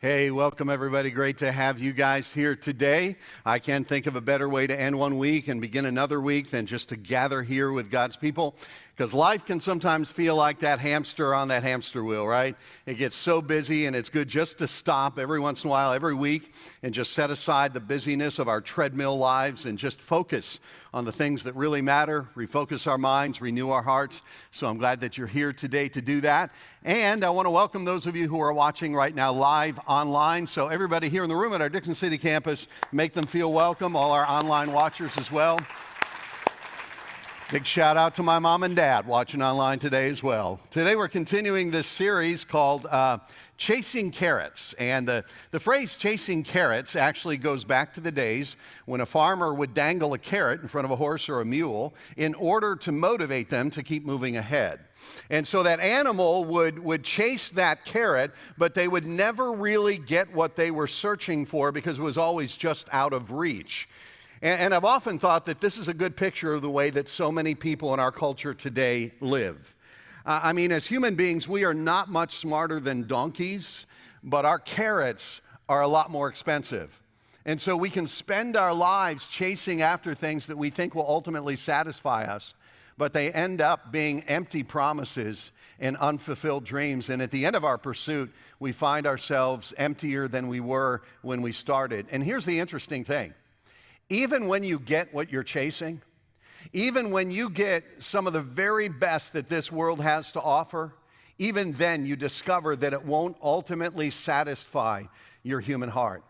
Hey, welcome everybody. Great to have you guys here today. I can't think of a better way to end one week and begin another week than just to gather here with God's people, because life can sometimes feel like that hamster on that hamster wheel, right? It gets so busy, and it's good just to stop every once in a while, every week, and just set aside the busyness of our treadmill lives and just focus on the things that really matter, refocus our minds, renew our hearts. So I'm glad that you're here today to do that. And I want to welcome those of you who are watching right now live online. So everybody here in the room at our Dixon City campus, make them feel welcome, all our online watchers as well. Big shout out to my mom and dad watching online today as well. Today we're continuing this series called Chasing Carrots. And the phrase chasing carrots actually goes back to the days when a farmer would dangle a carrot in front of a horse or a mule in order to motivate them to keep moving ahead. And so that animal would chase that carrot, but they would never really get what they were searching for because it was always just out of reach. And I've often thought that this is a good picture of the way that so many people in our culture today live. I mean, as human beings, we are not much smarter than donkeys, but our carrots are a lot more expensive. And so we can spend our lives chasing after things that we think will ultimately satisfy us, but they end up being empty promises and unfulfilled dreams. And at the end of our pursuit, we find ourselves emptier than we were when we started. And here's the interesting thing. Even when you get what you're chasing, even when you get some of the very best that this world has to offer, even then you discover that it won't ultimately satisfy your human heart.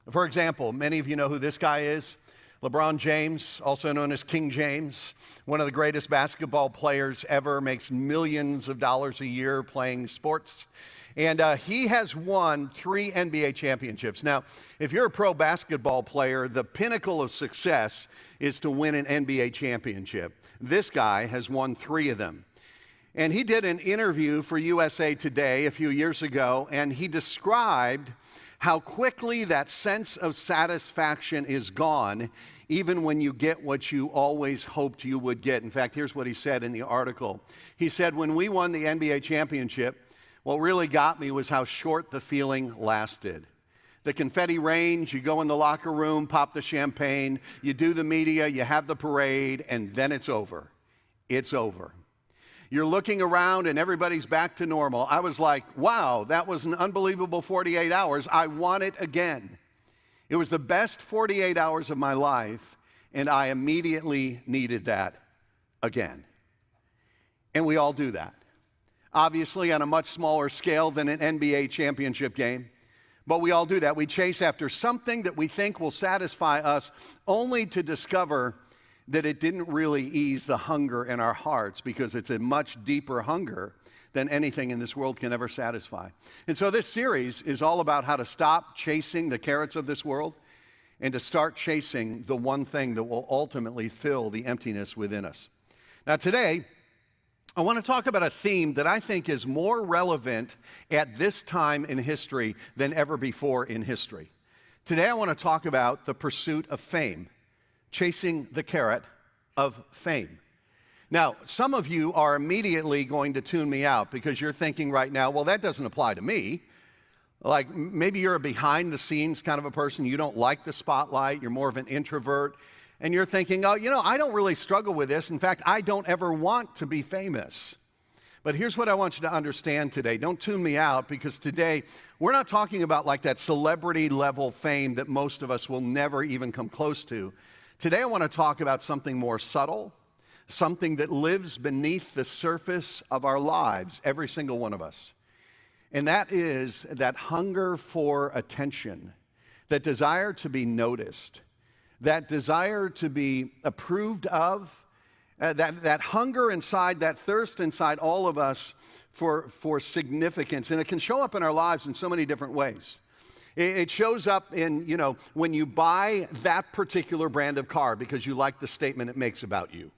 For example, many of you know who this guy is. Lebron James, also known as King James, one of the greatest basketball players ever, makes millions of dollars a year playing sports. And he has won 3 NBA championships. Now, if you're a pro basketball player, the pinnacle of success is to win an NBA championship. This guy has won 3 of them. And he did an interview for USA Today a few years ago, and he described how quickly that sense of satisfaction is gone, even when you get what you always hoped you would get. In fact, here's what he said in the article. He said, when we won the NBA championship, what really got me was how short the feeling lasted. The confetti rains, you go in the locker room, pop the champagne, you do the media, you have the parade, and then it's over. It's over. You're looking around and everybody's back to normal. I was like, wow, that was an unbelievable 48 hours. I want it again. It was the best 48 hours of my life, and I immediately needed that again. And we all do that. Obviously on a much smaller scale than an NBA championship game. But we all do that. We chase after something that we think will satisfy us, only to discover that it didn't really ease the hunger in our hearts, because it's a much deeper hunger than anything in this world can ever satisfy. And so this series is all about how to stop chasing the carrots of this world and to start chasing the one thing that will ultimately fill the emptiness within us. Now today, I want to talk about a theme that I think is more relevant at this time in history than ever before in history. Today I want to talk about the pursuit of fame, chasing the carrot of fame. Now, some of you are immediately going to tune me out because you're thinking right now, well, that doesn't apply to me. Like maybe you're a behind the scenes kind of a person. You don't like the spotlight. You're more of an introvert. And you're thinking, oh, I don't really struggle with this. In fact, I don't ever want to be famous. But here's what I want you to understand today. Don't tune me out, because today we're not talking about like that celebrity level fame that most of us will never even come close to. Today I want to talk about something more subtle, something that lives beneath the surface of our lives, every single one of us. And that is that hunger for attention, that desire to be noticed, that desire to be approved of, that hunger inside, that thirst inside all of us for significance. And it can show up in our lives in so many different ways. It shows up in, when you buy that particular brand of car because you like the statement it makes about you.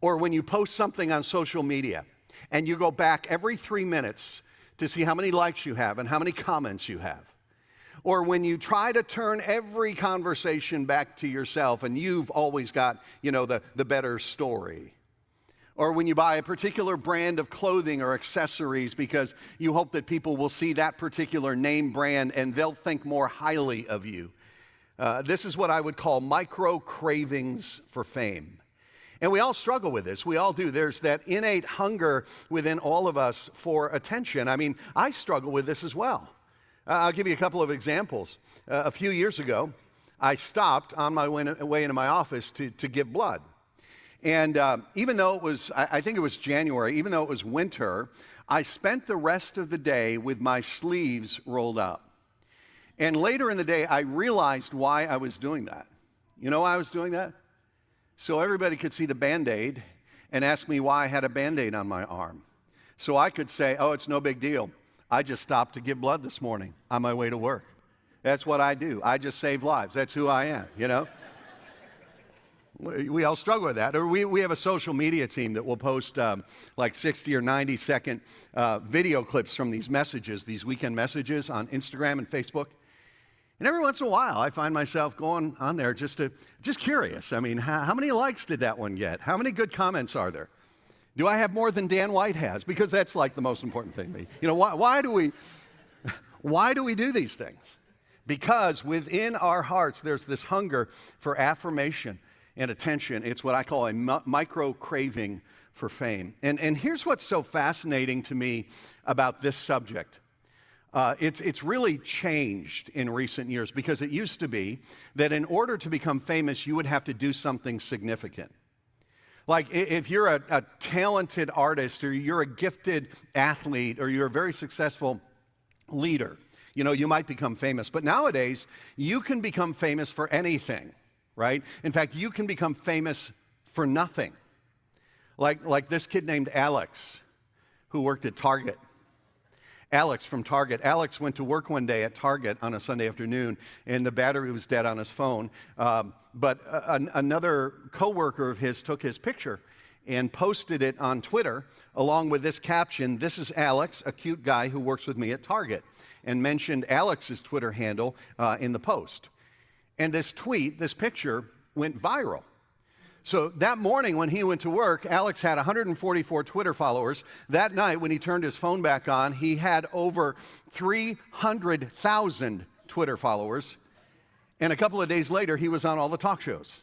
Or when you post something on social media and you go back every 3 minutes to see how many likes you have and how many comments you have. Or when you try to turn every conversation back to yourself and you've always got, the better story. Or when you buy a particular brand of clothing or accessories because you hope that people will see that particular name brand and they'll think more highly of you. This is what I would call micro cravings for fame. And we all struggle with this. We all do. There's that innate hunger within all of us for attention. I mean, I struggle with this as well. I'll give you a couple of examples. A few years ago, I stopped on my way into my office to give blood. And even though it was, I think it was January, even though it was winter, I spent the rest of the day with my sleeves rolled up. And later in the day, I realized why I was doing that. You know why I was doing that? So everybody could see the Band-Aid and ask me why I had a Band-Aid on my arm. So I could say, oh, it's no big deal. I just stopped to give blood this morning on my way to work. That's what I do. I just save lives. That's who I am, you know? We all struggle with that. Or we have a social media team that will post like 60 or 90-second video clips from these messages, these weekend messages on Instagram and Facebook. And every once in a while, I find myself going on there just curious. I mean, how many likes did that one get? How many good comments are there? Do I have more than Dan White has? Because that's like the most important thing. You know, why do we do these things? Because within our hearts, there's this hunger for affirmation and attention. It's what I call a micro craving for fame. And here's what's so fascinating to me about this subject. It's really changed in recent years because it used to be that in order to become famous, you would have to do something significant. Like if you're a talented artist or you're a gifted athlete or you're a very successful leader, you know, you might become famous. But nowadays, you can become famous for anything. Right? In fact, you can become famous for nothing. Like this kid named Alex, who worked at Target. Alex from Target. Alex went to work one day at Target on a Sunday afternoon, and the battery was dead on his phone. But another coworker of his took his picture and posted it on Twitter along with this caption, "This is Alex, a cute guy who works with me at Target," and mentioned Alex's Twitter handle in the post. And this tweet, this picture, went viral. So that morning when he went to work, Alex had 144 Twitter followers. That night when he turned his phone back on, he had over 300,000 Twitter followers. And a couple of days later, he was on all the talk shows.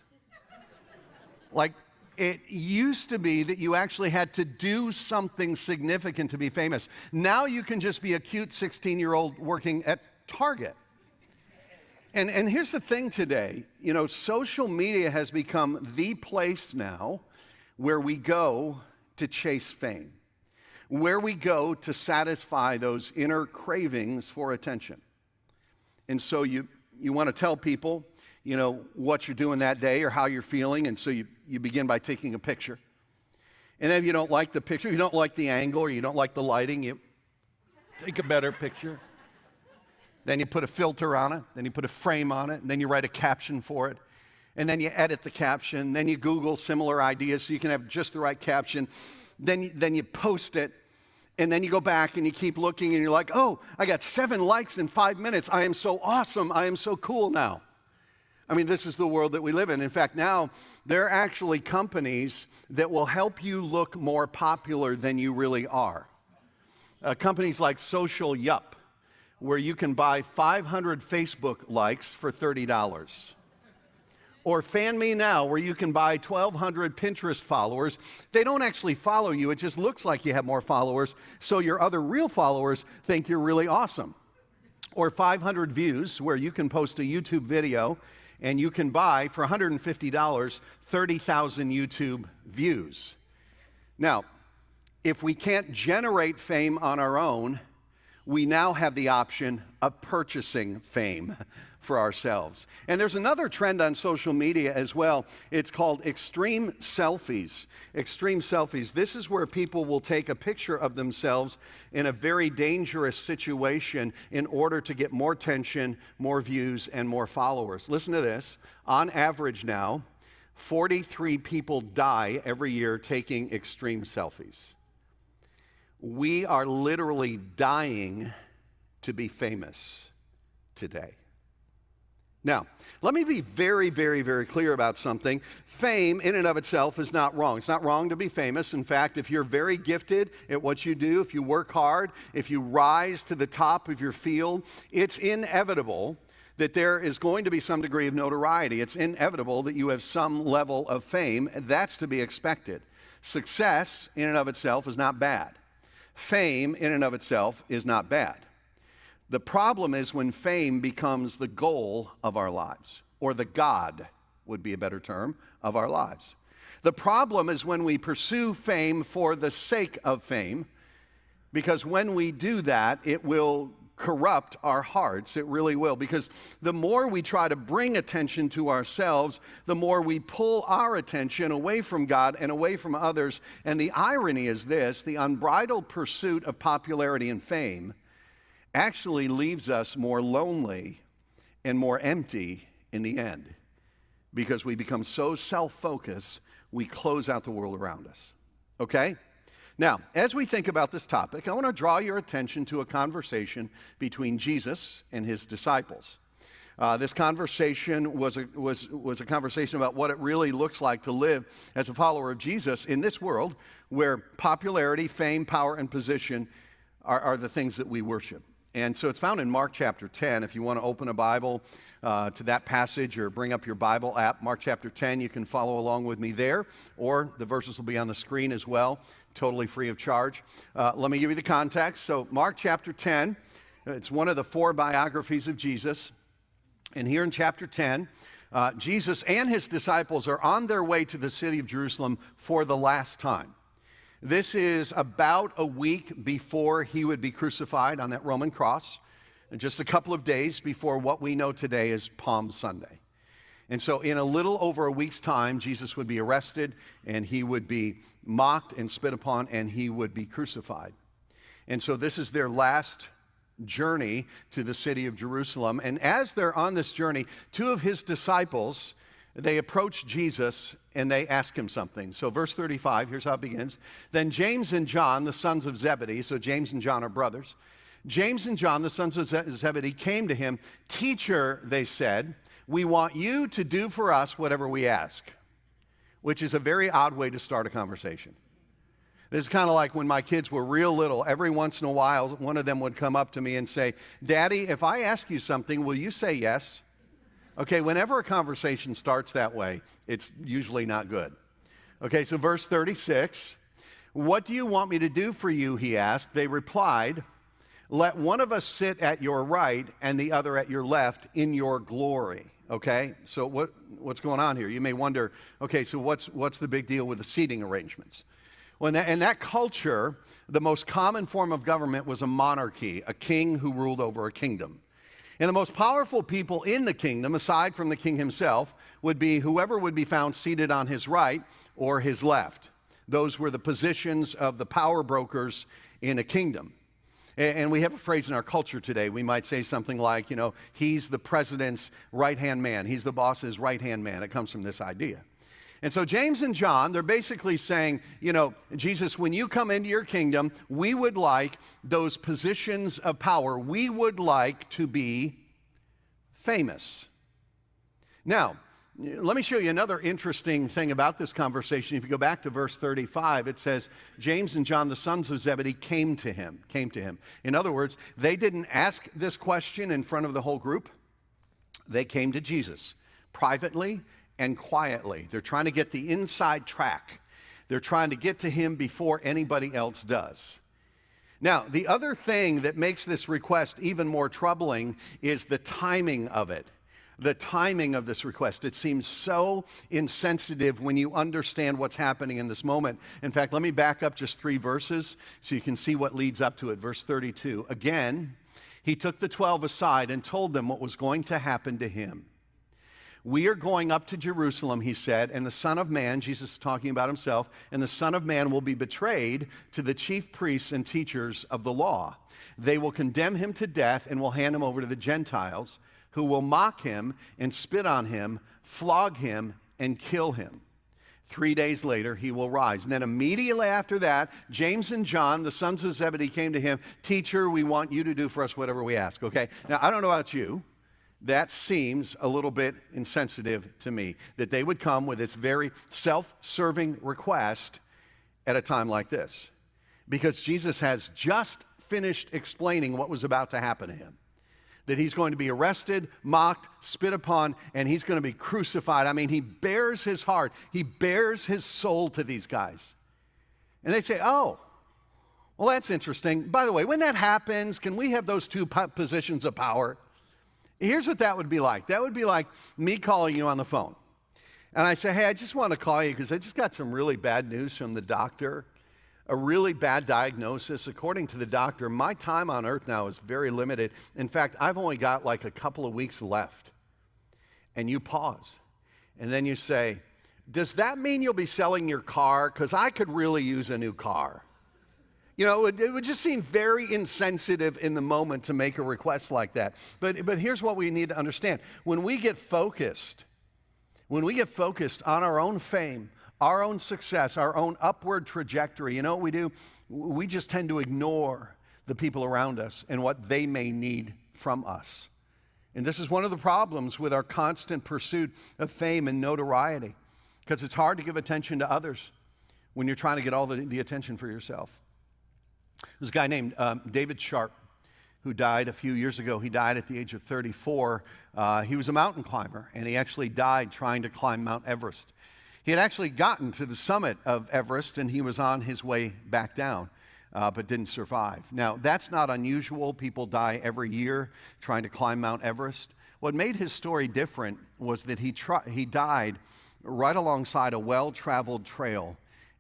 Like, it used to be that you actually had to do something significant to be famous. Now you can just be a cute 16-year-old working at Target. And here's the thing today, you know, social media has become the place now where we go to chase fame, where we go to satisfy those inner cravings for attention. And so you want to tell people, you know, what you're doing that day or how you're feeling, and so you begin by taking a picture. And then if you don't like the picture, you don't like the angle, or you don't like the lighting, you take a better picture. Then you put a filter on it, then you put a frame on it, and then you write a caption for it. And then you edit the caption, then you Google similar ideas so you can have just the right caption. Then you post it, and then you go back and you keep looking and you're like, oh, I got 7 likes in 5 minutes. I am so awesome. I am so cool now. I mean, this is the world that we live in. In fact, now there are actually companies that will help you look more popular than you really are. Companies like Social Yup, where you can buy 500 Facebook likes for $30. Or Fan Me Now, where you can buy 1,200 Pinterest followers. They don't actually follow you. It just looks like you have more followers, so your other real followers think you're really awesome. Or 500 Views, where you can post a YouTube video and you can buy, for $150, 30,000 YouTube views. Now, if we can't generate fame on our own, we now have the option of purchasing fame for ourselves. And there's another trend on social media as well. It's called extreme selfies. Extreme selfies. This is where people will take a picture of themselves in a very dangerous situation in order to get more attention, more views, and more followers. Listen to this. On average now, 43 people die every year taking extreme selfies. We are literally dying to be famous today. Now, let me be very, very, very clear about something. Fame in and of itself is not wrong. It's not wrong to be famous. In fact, if you're very gifted at what you do, if you work hard, if you rise to the top of your field, it's inevitable that there is going to be some degree of notoriety. It's inevitable that you have some level of fame. That's to be expected. Success in and of itself is not bad. Fame in and of itself is not bad. The problem is when fame becomes the goal of our lives, or the God would be a better term, of our lives. The problem is when we pursue fame for the sake of fame, because when we do that, it will corrupt our hearts. It really will, because the more we try to bring attention to ourselves, the more we pull our attention away from God and away from others. And the irony is this: the unbridled pursuit of popularity and fame actually leaves us more lonely and more empty in the end, because we become so self-focused, we close out the world around us. Okay? Now, as we think about this topic, I want to draw your attention to a conversation between Jesus and his disciples. This conversation was a conversation about what it really looks like to live as a follower of Jesus in this world where popularity, fame, power, and position are the things that we worship. And so it's found in Mark chapter 10. If you want to open a Bible to that passage or bring up your Bible app, Mark chapter 10, you can follow along with me there, or the verses will be on the screen as well, totally free of charge. Let me give you the context. So Mark chapter 10, it's one of the 4 biographies of Jesus. And here in chapter 10, Jesus and his disciples are on their way to the city of Jerusalem for the last time. This is about a week before he would be crucified on that Roman cross, and just a couple of days before what we know today as Palm Sunday. And so in a little over a week's time, Jesus would be arrested, and he would be mocked and spit upon, and he would be crucified. And so this is their last journey to the city of Jerusalem. And as they're on this journey, 2 of his disciples, they approach Jesus and they ask him something. So verse 35, here's how it begins. Then James and John, the sons of Zebedee, so James and John are brothers. James and John, the sons of Zebedee, came to him. Teacher, they said, we want you to do for us whatever we ask, which is a very odd way to start a conversation. This is kind of like when my kids were real little. Every once in a while, one of them would come up to me and say, Daddy, if I ask you something, will you say yes? Okay, whenever a conversation starts that way, it's usually not good. Okay, so verse 36, what do you want me to do for you, he asked. They replied, let one of us sit at your right and the other at your left in your glory. Okay, so what's going on here? You may wonder, okay, so what's the big deal with the seating arrangements? Well, in that culture, the most common form of government was a monarchy, a king who ruled over a kingdom. And the most powerful people in the kingdom, aside from the king himself, would be whoever would be found seated on his right or his left. Those were the positions of the power brokers in a kingdom. And we have a phrase in our culture today. We might say something like, he's the president's right-hand man. He's the boss's right-hand man. It comes from this idea. And so James and John, they're basically saying, Jesus, when you come into your kingdom, we would like those positions of power. We would like to be famous. Now, let me show you another interesting thing about this conversation. If you go back to verse 35, it says, James and John, the sons of Zebedee, came to him. In other words, they didn't ask this question in front of the whole group. They came to Jesus privately and quietly. They're trying to get the inside track. They're trying to get to him before anybody else does. Now, the other thing that makes this request even more troubling is the timing of it. The timing of this request. It seems so insensitive when you understand what's happening in this moment. In fact, let me back up just 3 verses so you can see what leads up to it. Verse 32. Again, he took the 12 aside and told them what was going to happen to him. We are going up to Jerusalem, he said, and the Son of Man, Jesus is talking about himself, and the Son of Man will be betrayed to the chief priests and teachers of the law. They will condemn him to death and will hand him over to the Gentiles, who will mock him and spit on him, flog him, and kill him. 3 days later, he will rise. And then immediately after that, James and John, the sons of Zebedee, came to him. Teacher, we want you to do for us whatever we ask. Okay? Now, I don't know about you, That seems a little bit insensitive to me, that they would come with this very self-serving request at a time like this. Because Jesus has just finished explaining what was about to happen to him. That he's going to be arrested, mocked, spit upon, and he's going to be crucified. I mean, he bears his heart. He bears his soul to these guys. And they say, oh, well, that's interesting. By the way, when that happens, can we have those two positions of power? Here's what that would be like. That would be like me calling you on the phone. And I say, hey, I just want to call you because I just got some really bad news from the doctor. A really bad diagnosis. According to the doctor, my time on earth now is very limited. In fact, I've only got like a couple of weeks left. And you pause. And then you say, does that mean you'll be selling your car? Because I could really use a new car. You know, it would just seem very insensitive in the moment to make a request like that. But here's what we need to understand. When we get focused on our own fame, our own success, our own upward trajectory, you know what we do? We just tend to ignore the people around us and what they may need from us. And this is one of the problems with our constant pursuit of fame and notoriety, because it's hard to give attention to others when you're trying to get all the attention for yourself. There's a guy named David Sharp who died a few years ago. He died at the age of 34. He was a mountain climber, and he actually died trying to climb Mount Everest. He had actually gotten to the summit of Everest, and he was on his way back down, but didn't survive. Now, that's not unusual. People die every year trying to climb Mount Everest. What made his story different was that he died right alongside a well-traveled trail,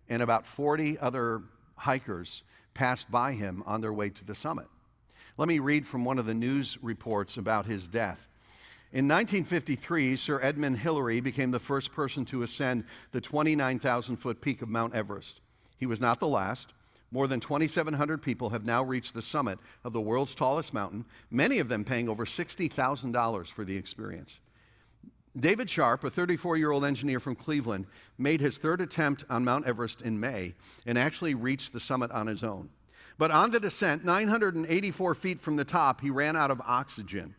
and about 40 other hikers passed by him on their way to the summit. Let me read from one of the news reports about his death. In 1953, Sir Edmund Hillary became the first person to ascend the 29,000-foot peak of Mount Everest. He was not the last. More than 2,700 people have now reached the summit of the world's tallest mountain, many of them paying over $60,000 for the experience. David Sharp, a 34-year-old engineer from Cleveland, made his third attempt on Mount Everest in May and actually reached the summit on his own. But on the descent, 984 feet from the top, he ran out of oxygen.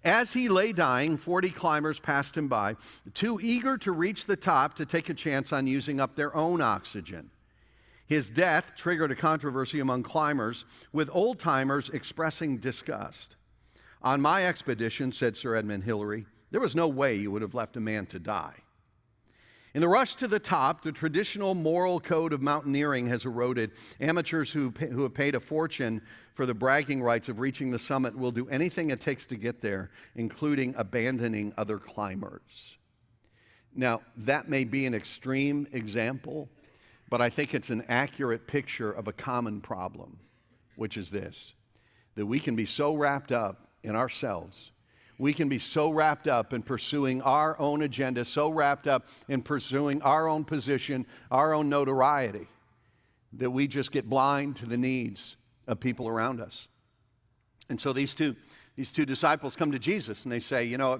As he lay dying, 40 climbers passed him by, too eager to reach the top to take a chance on using up their own oxygen. His death triggered a controversy among climbers, with old-timers expressing disgust. On my expedition, said Sir Edmund Hillary, there was no way you would have left a man to die. In the rush to the top, the traditional moral code of mountaineering has eroded. Amateurs who have paid a fortune for the bragging rights of reaching the summit will do anything it takes to get there, including abandoning other climbers. Now, that may be an extreme example, but I think it's an accurate picture of a common problem, which is this, that we can be so wrapped up in ourselves. We can be so wrapped up in pursuing our own agenda, so wrapped up in pursuing our own position, our own notoriety, that we just get blind to the needs of people around us. And so these two disciples come to Jesus and they say, you know,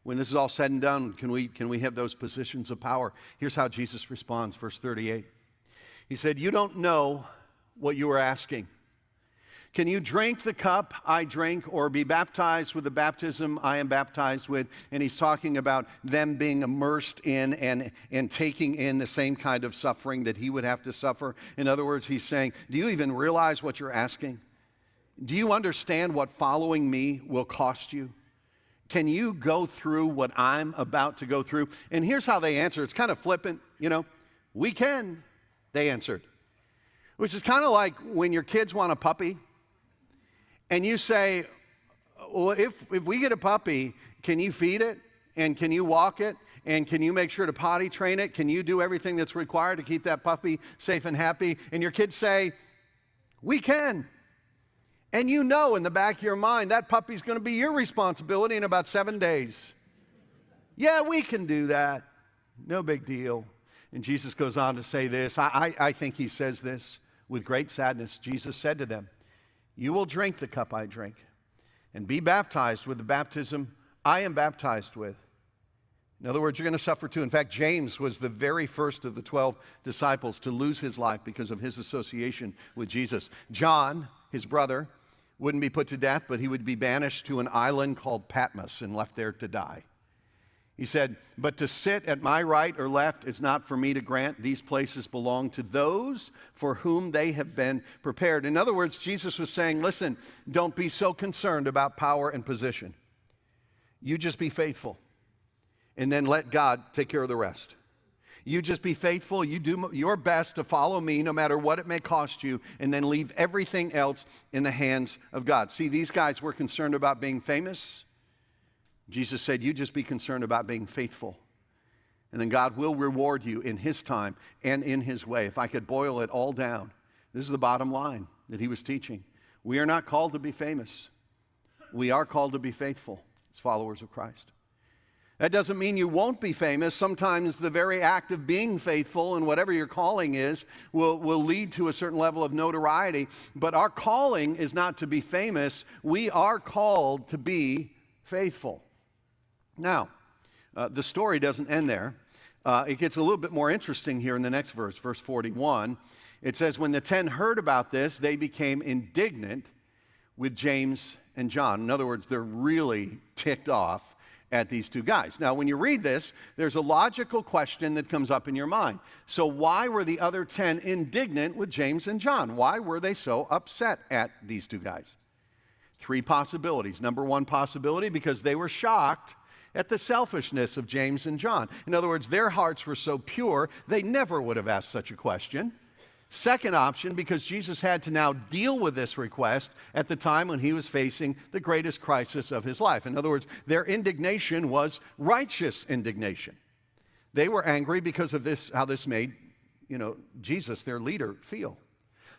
when this is all said and done, can we have those positions of power? Here's how Jesus responds, verse 38. He said, you don't know what you are asking. Can you drink the cup I drink or be baptized with the baptism I am baptized with? And he's talking about them being immersed in and taking in the same kind of suffering that he would have to suffer. In other words, he's saying, do you even realize what you're asking? Do you understand what following me will cost you? Can you go through what I'm about to go through? And here's how they answer. It's kind of flippant, you know. We can, they answered. Which is kind of like when your kids want a puppy. And you say, well, if we get a puppy, can you feed it? And can you walk it? And can you make sure to potty train it? Can you do everything that's required to keep that puppy safe and happy? And your kids say, we can. And you know in the back of your mind, that puppy's going to be your responsibility in about 7 days. Yeah, we can do that. No big deal. And Jesus goes on to say this. I think he says this with great sadness. Jesus said to them, you will drink the cup I drink and be baptized with the baptism I am baptized with. In other words, you're going to suffer too. In fact, James was the very first of the 12 disciples to lose his life because of his association with Jesus. John, his brother, wouldn't be put to death, but he would be banished to an island called Patmos and left there to die. He said, but to sit at my right or left is not for me to grant. These places belong to those for whom they have been prepared. In other words, Jesus was saying, listen, don't be so concerned about power and position. You just be faithful, and then let God take care of the rest. You just be faithful. You do your best to follow me no matter what it may cost you, and then leave everything else in the hands of God. See, these guys were concerned about being famous. Jesus said, you just be concerned about being faithful, and then God will reward you in his time and in his way. If I could boil it all down, this is the bottom line that he was teaching. We are not called to be famous. We are called to be faithful as followers of Christ. That doesn't mean you won't be famous. Sometimes the very act of being faithful and whatever your calling is will lead to a certain level of notoriety. But our calling is not to be famous. We are called to be faithful. Now, the story doesn't end there. It gets a little bit more interesting here in the next verse, verse 41. It says, when the 10 heard about this, they became indignant with James and John. In other words, they're really ticked off at these two guys. Now, when you read this, there's a logical question that comes up in your mind. So why were the other 10 indignant with James and John? Why were they so upset at these two guys? Three possibilities. Number one possibility, because they were shocked at the selfishness of James and John. In other words, their hearts were so pure, they never would have asked such a question. Second option, because Jesus had to now deal with this request at the time when he was facing the greatest crisis of his life. In other words, their indignation was righteous indignation. They were angry because of this, how this made, Jesus, their leader, feel.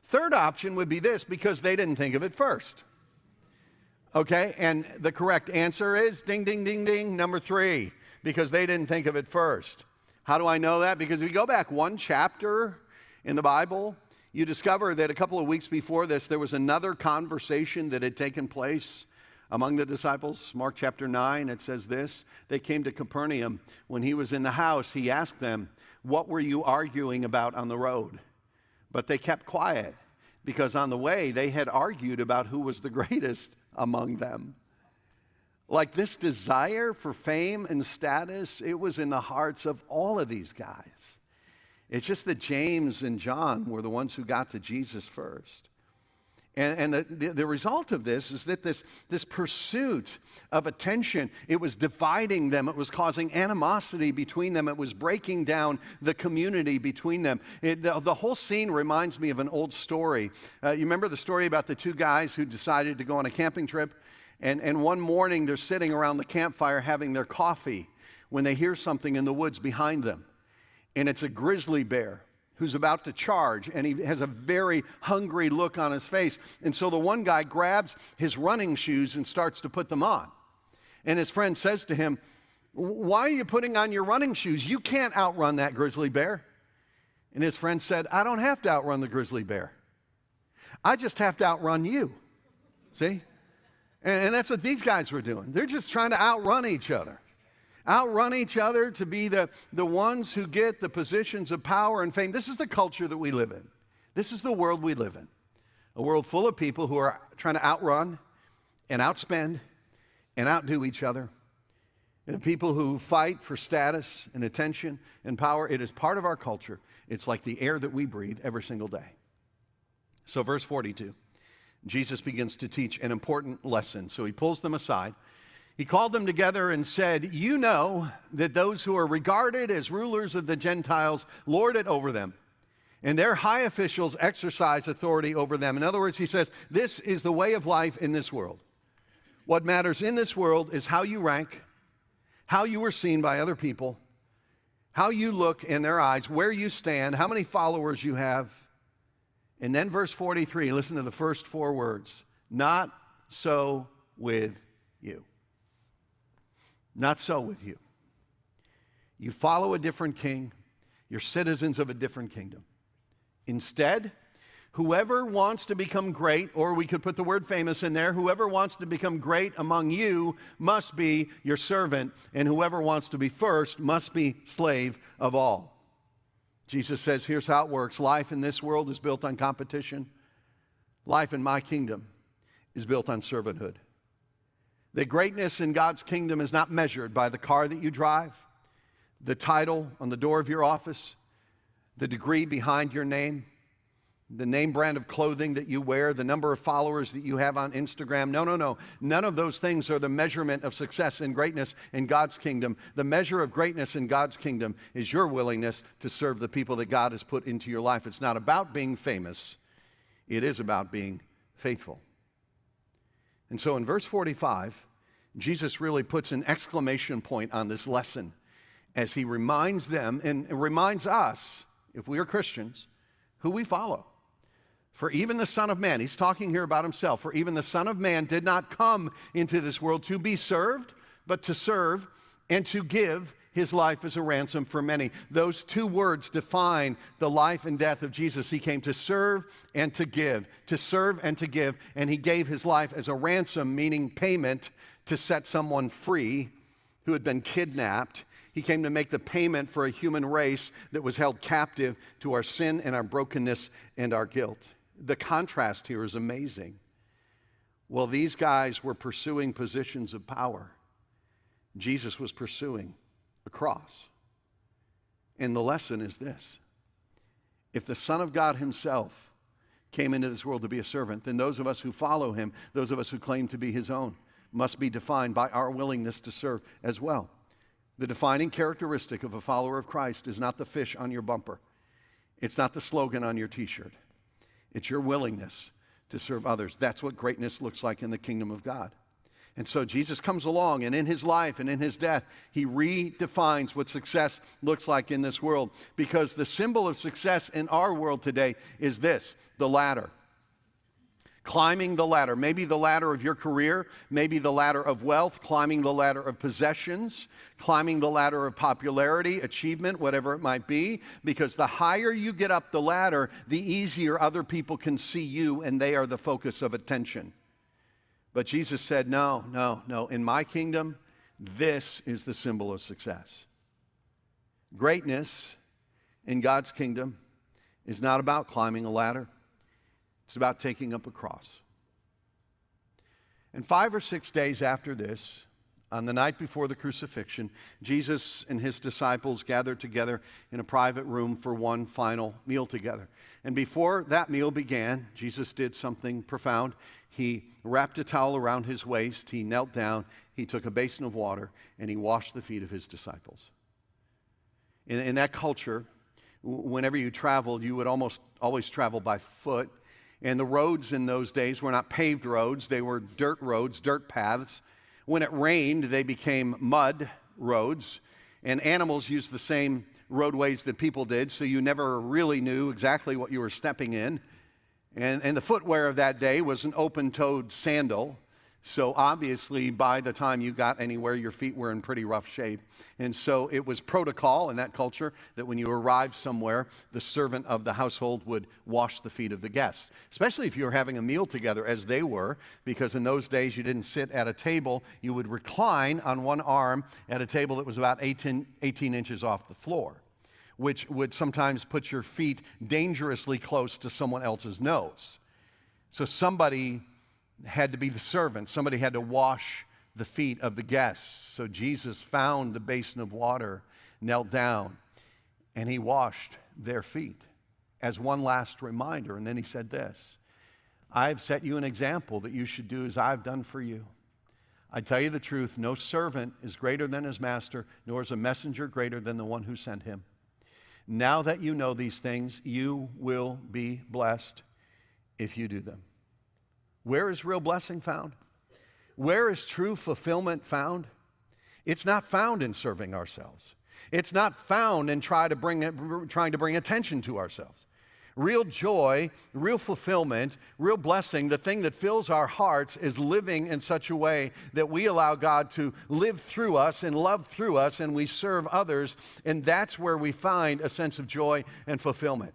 Third option would be this, because they didn't think of it first. Okay, and the correct answer is ding, ding, ding, ding, number 3, because they didn't think of it first. How do I know that? Because if you go back one chapter in the Bible, you discover that a couple of weeks before this, there was another conversation that had taken place among the disciples. Mark chapter 9, it says this, they came to Capernaum. When he was in the house, he asked them, what were you arguing about on the road? But they kept quiet, because on the way, they had argued about who was the greatest among them. Like this desire for fame and status, it was in the hearts of all of these guys. It's just that James and John were the ones who got to Jesus first. And the result of this is that this pursuit of attention, it was dividing them. It was causing animosity between them. It was breaking down the community between them. The whole scene reminds me of an old story. You remember the story about the two guys who decided to go on a camping trip? And one morning they're sitting around the campfire having their coffee when they hear something in the woods behind them. And it's a grizzly bear who's about to charge, and he has a very hungry look on his face. And so the one guy grabs his running shoes and starts to put them on. And his friend says to him, why are you putting on your running shoes? You can't outrun that grizzly bear. And his friend said, I don't have to outrun the grizzly bear. I just have to outrun you. See? And that's what these guys were doing. They're just trying to outrun each other. Outrun each other to be the ones who get the positions of power and fame. This is the culture that we live in. This is the world we live in. A world full of people who are trying to outrun and outspend and outdo each other. And people who fight for status and attention and power. It is part of our culture. It's like the air that we breathe every single day. So verse 42, Jesus begins to teach an important lesson. So he pulls them aside. He called them together and said, you know that those who are regarded as rulers of the Gentiles lord it over them, and their high officials exercise authority over them. In other words, he says, this is the way of life in this world. What matters in this world is how you rank, how you are seen by other people, how you look in their eyes, where you stand, how many followers you have. And then verse 43, listen to the first 4 words, not so with you. Not so with you. You follow a different king. You're citizens of a different kingdom. Instead, whoever wants to become great, or we could put the word famous in there, whoever wants to become great among you must be your servant, and whoever wants to be first must be slave of all. Jesus says, here's how it works. Life in this world is built on competition. Life in my kingdom is built on servanthood. That greatness in God's kingdom is not measured by the car that you drive, the title on the door of your office, the degree behind your name, the name brand of clothing that you wear, the number of followers that you have on Instagram. No. None of those things are the measurement of success and greatness in God's kingdom. The measure of greatness in God's kingdom is your willingness to serve the people that God has put into your life. It's not about being famous. It is about being faithful. And so in verse 45, Jesus really puts an exclamation point on this lesson as he reminds them and reminds us, if we are Christians, who we follow. For even the Son of Man, he's talking here about himself, for even the Son of Man did not come into this world to be served, but to serve and to give his life as a ransom for many. Those two words define the life and death of Jesus. He came to serve and to give, to serve and to give, and he gave his life as a ransom, meaning payment, to set someone free who had been kidnapped. He came to make the payment for a human race that was held captive to our sin and our brokenness and our guilt. The contrast here is amazing. Well, these guys were pursuing positions of power. Jesus was pursuing a cross. And the lesson is this: if the Son of God himself came into this world to be a servant, then those of us who follow him, those of us who claim to be his own, must be defined by our willingness to serve as well. The defining characteristic of a follower of Christ is not the fish on your bumper. It's not the slogan on your t-shirt. It's your willingness to serve others. That's what greatness looks like in the kingdom of God. And so Jesus comes along, and in his life and in his death, he redefines what success looks like in this world. Because the symbol of success in our world today is this: the ladder. Climbing the ladder, maybe the ladder of your career, maybe the ladder of wealth, climbing the ladder of possessions, climbing the ladder of popularity, achievement, whatever it might be, because the higher you get up the ladder, the easier other people can see you, and they are the focus of attention. But Jesus said, no, in my kingdom, this is the symbol of success. Greatness in God's kingdom is not about climbing a ladder. It's about taking up a cross. And 5 or 6 days after this, on the night before the crucifixion, Jesus and his disciples gathered together in a private room for one final meal together. And before that meal began, Jesus did something profound. He wrapped a towel around his waist, he knelt down, he took a basin of water, and he washed the feet of his disciples. In that culture, whenever you traveled, you would almost always travel by foot. And the roads in those days were not paved roads, they were dirt roads, dirt paths. When it rained, they became mud roads, and animals used the same roadways that people did, so you never really knew exactly what you were stepping in. And the footwear of that day was an open-toed sandal, so obviously by the time you got anywhere, your feet were in pretty rough shape. And so it was protocol in that culture that when you arrived somewhere, the servant of the household would wash the feet of the guests, especially if you were having a meal together, as they were, because in those days you didn't sit at a table, you would recline on one arm at a table that was about 18 inches off the floor, which would sometimes put your feet dangerously close to someone else's nose. So somebody had to be the servant. Somebody had to wash the feet of the guests. So Jesus found the basin of water, knelt down, and he washed their feet as one last reminder. And then he said this: I've set you an example that you should do as I've done for you. I tell you the truth, no servant is greater than his master, nor is a messenger greater than the one who sent him. Now that you know these things, you will be blessed if you do them. Where is real blessing found? Where is true fulfillment found? It's not found in serving ourselves. It's not found in trying to bring attention to ourselves. Real joy, real fulfillment, real blessing, the thing that fills our hearts is living in such a way that we allow God to live through us and love through us, and we serve others, and that's where we find a sense of joy and fulfillment.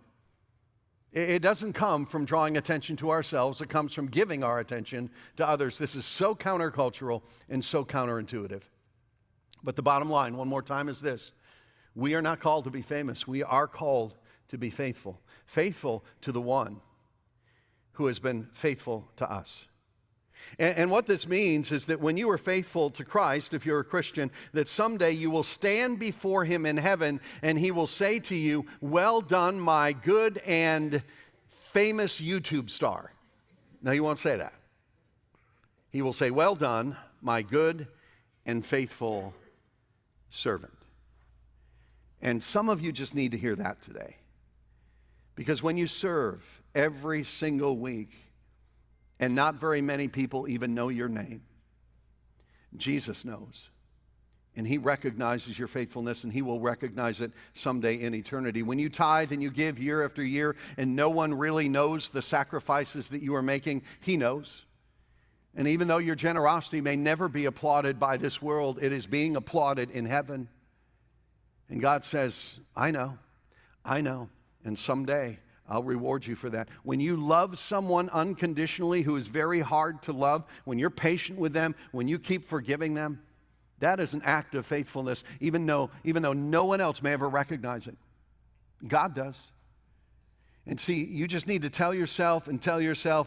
It doesn't come from drawing attention to ourselves. It comes from giving our attention to others. This is so countercultural and so counterintuitive. But the bottom line, one more time, is this: we are not called to be famous. We are called to be faithful. Faithful to the one who has been faithful to us. And what this means is that when you are faithful to Christ, if you're a Christian, that someday you will stand before him in heaven and he will say to you, "Well done, my good and famous YouTube star." No, he won't say that. He will say, "Well done, my good and faithful servant." And some of you just need to hear that today. Because when you serve every single week, and not very many people even know your name, Jesus knows. And he recognizes your faithfulness, and he will recognize it someday in eternity. When you tithe and you give year after year, and no one really knows the sacrifices that you are making, he knows. And even though your generosity may never be applauded by this world, it is being applauded in heaven. And God says, I know, and someday I'll reward you for that. When you love someone unconditionally who is very hard to love, when you're patient with them, when you keep forgiving them, that is an act of faithfulness, even though no one else may ever recognize it. God does. And see, you just need to tell yourself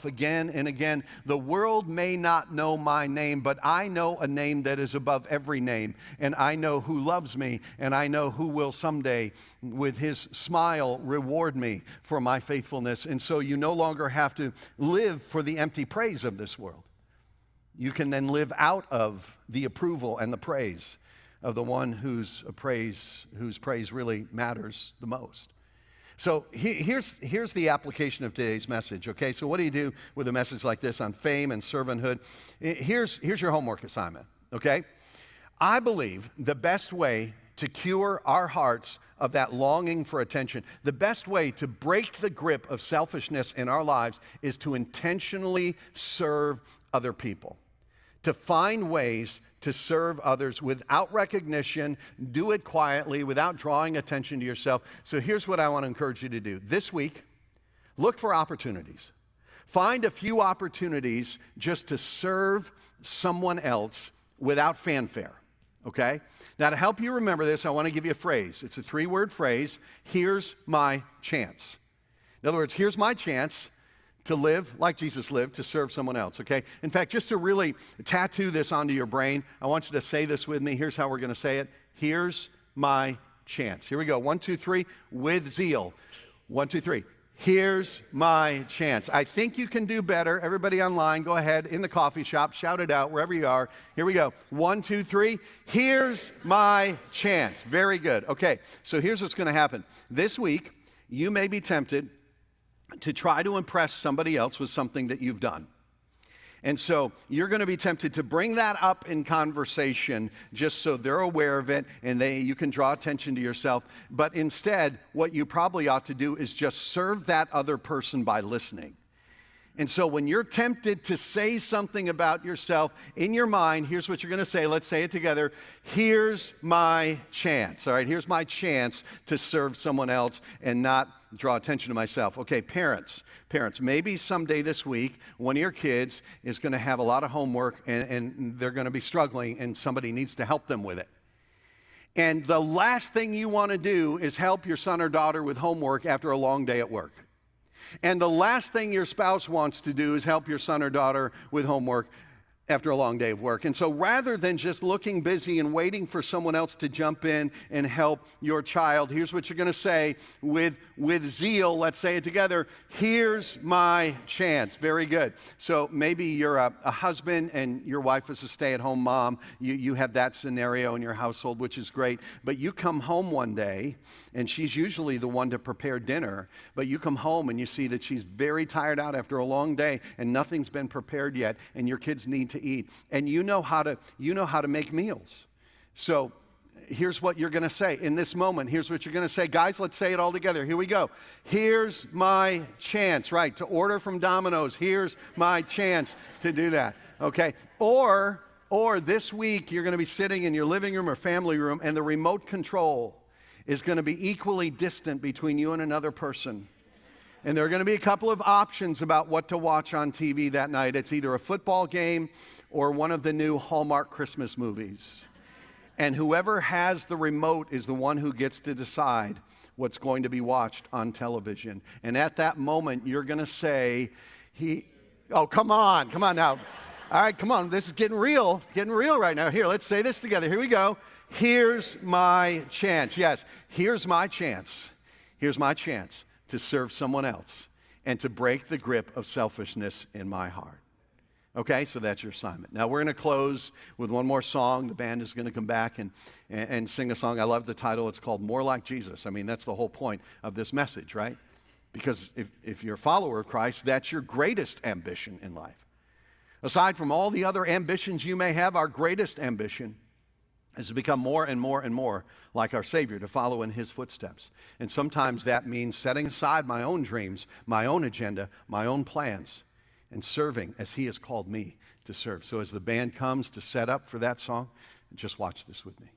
again and again, the world may not know my name, but I know a name that is above every name. And I know who loves me, and I know who will someday, with his smile, reward me for my faithfulness. And so you no longer have to live for the empty praise of this world. You can then live out of the approval and the praise of the one whose praise really matters the most. So here's the application of today's message, okay? So what do you do with a message like this on fame and servanthood? Here's your homework assignment, okay? I believe the best way to cure our hearts of that longing for attention, the best way to break the grip of selfishness in our lives is to intentionally serve other people, to find ways to serve others without recognition, do it quietly, without drawing attention to yourself. So here's what I want to encourage you to do. This week, look for opportunities. Find a few opportunities just to serve someone else without fanfare, okay? Now, to help you remember this, I want to give you a phrase. It's a 3-word phrase, here's my chance. In other words, here's my chance to live like Jesus lived, to serve someone else, okay? In fact, just to really tattoo this onto your brain, I want you to say this with me. Here's how we're going to say it. Here's my chance. Here we go. 1, 2, 3, with zeal. 1, 2, 3. Here's my chance. I think you can do better. Everybody online, go ahead, in the coffee shop, shout it out wherever you are. Here we go. 1, 2, 3. Here's my chance. Very good. Okay, so here's what's going to happen. This week, you may be tempted to try to impress somebody else with something that you've done. And so you're going to be tempted to bring that up in conversation just so they're aware of it and you can draw attention to yourself. But instead, what you probably ought to do is just serve that other person by listening. And so when you're tempted to say something about yourself in your mind, here's what you're going to say. Let's say it together. Here's my chance. All right, here's my chance to serve someone else and not draw attention to myself. Okay, parents, maybe someday this week, one of your kids is going to have a lot of homework and they're going to be struggling and somebody needs to help them with it. And the last thing you want to do is help your son or daughter with homework after a long day at work. And the last thing your spouse wants to do is help your son or daughter with homework after a long day of work. And so rather than just looking busy and waiting for someone else to jump in and help your child, here's what you're going to say with zeal. Let's say it together. Here's my chance. Very good. So maybe you're a husband and your wife is a stay-at-home mom. You have that scenario in your household, which is great. But you come home one day, and she's usually the one to prepare dinner. But you come home and you see that she's very tired out after a long day and nothing's been prepared yet, and your kids need to eat, and you know how to make meals. So here's what you're going to say in this moment. Here's what you're going to say. Guys, let's say it all together. Here we go. Here's my chance, right, to order from Domino's. Here's my chance to do that, okay? Or this week you're going to be sitting in your living room or family room, and the remote control is going to be equally distant between you and another person. And there are going to be a couple of options about what to watch on TV that night. It's either a football game or one of the new Hallmark Christmas movies. And whoever has the remote is the one who gets to decide what's going to be watched on television. And at that moment, you're going to say, oh, come on now. All right, come on. This is getting real right now. Here, let's say this together. Here we go. Here's my chance. Yes, here's my chance. Here's my chance to serve someone else and to break the grip of selfishness in my heart. Okay, so that's your assignment. Now, we're going to close with one more song. The band is going to come back and sing a song. I love the title. It's called More Like Jesus. I mean, that's the whole point of this message, right? Because if you're a follower of Christ, that's your greatest ambition in life. Aside from all the other ambitions you may have, our greatest ambition is to become more and more and more like our Savior, to follow in His footsteps. And sometimes that means setting aside my own dreams, my own agenda, my own plans, and serving as He has called me to serve. So as the band comes to set up for that song, just watch this with me.